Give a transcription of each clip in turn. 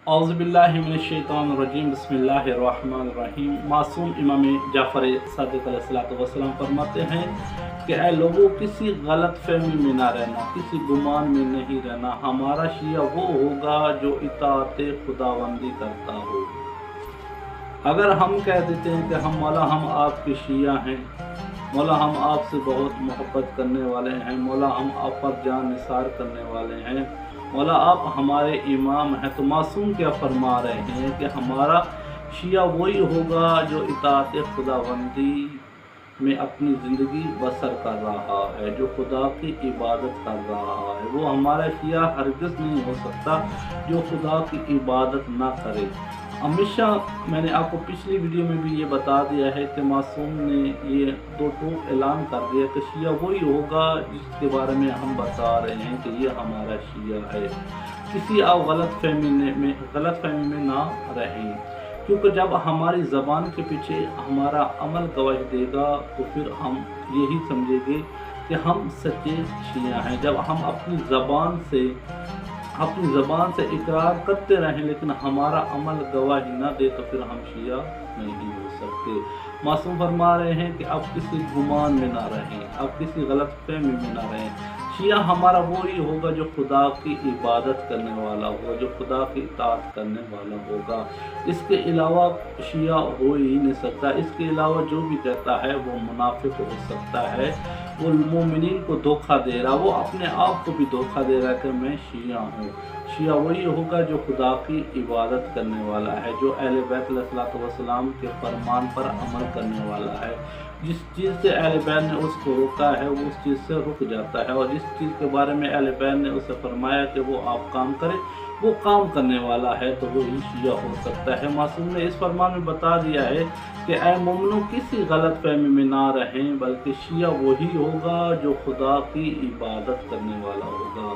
औज़ुबिल्लाहिमिनश्शैतानिर्रजीम बिस्मिल्लाहिर्रहमानिर्रहीम। मासूम इमाम जाफ़र सादिक़ अलैहिस्सलाम फरमाते हैं कि ऐ लोगों, किसी गलत फहमी में ना रहना, किसी गुमान में नहीं रहना। हमारा शिया वो होगा जो इताअत खुदाबंदी करता हो। अगर हम कह देते हैं कि मौला हम आपके शिया हैं, मौला हम आपसे बहुत मोहब्बत करने वाले हैं, मौला हम आप पर जान निसार करने वाले हैं, मौला आप हमारे इमाम हैं, तो मासूम क्या फरमा रहे हैं कि हमारा शिया वही होगा जो इताअत खुदाबंदी में अपनी ज़िंदगी बसर कर रहा है, जो खुदा की इबादत कर रहा है। वो हमारा शिया हरगिज़ नहीं हो सकता जो खुदा की इबादत ना करे। हमेशा मैंने आपको पिछली वीडियो में भी ये बता दिया है कि मासूम ने ये दो टूक ऐलान कर दिया कि शिया वही होगा जिसके बारे में हम बता रहे हैं कि ये हमारा शिया है। किसी आप गलत फहमी में ना रहें, क्योंकि जब हमारी ज़बान के पीछे हमारा अमल गवाही देगा तो फिर हम यही समझेंगे कि हम सच्चे शिया हैं। जब हम अपनी ज़बान से इकरार करते रहें लेकिन हमारा अमल गवाही ना दे तो फिर हम शिया नहीं हो सकते। मासूम फरमा रहे हैं कि अब किसी गुमान में ना रहें, अब किसी गलत फहमी में ना रहें। शिया हमारा वही होगा जो खुदा की इबादत करने वाला होगा, जो खुदा की इताअत करने वाला होगा। इसके अलावा शिया हो ही नहीं सकता। इसके अलावा जो भी कहता है वो मुनाफिक हो सकता है, वो मोमिनीन को धोखा दे रहा, वो अपने आप को भी धोखा दे रहा है कि मैं शिया हूँ। शिया वही होगा जो खुदा की इबादत करने वाला है, जो अहले बैत अलैहिस्सलाम के फरमान पर अमल करने वाला है। जिस चीज़ से अहले बैत ने उसको रोका है वो उस चीज़ से रुक जाता है, और जिस चीज़ के बारे में अहले बैत ने उसे फरमाया कि वो आप काम करें वो काम करने वाला है, तो वो ही शिया हो सकता है। मासूम ने इस फरमान में बता दिया है कि ऐ मोमिनों, किसी गलत फहमी में ना रहें, बल्कि शिया वही होगा जो खुदा की इबादत करने वाला होगा।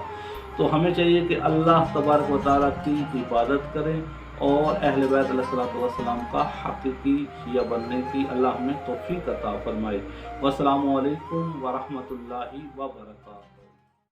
तो हमें चाहिए कि अल्लाह तबारक व तआला की इबादत करें और अहले बैत अलैहिस्सलाम का हकीकी शिया बनने की अल्लाह हमें तौफीक अता फरमाए। वस्सलामु अलैकुम व रहमतुल्लाहि व बरकातहू।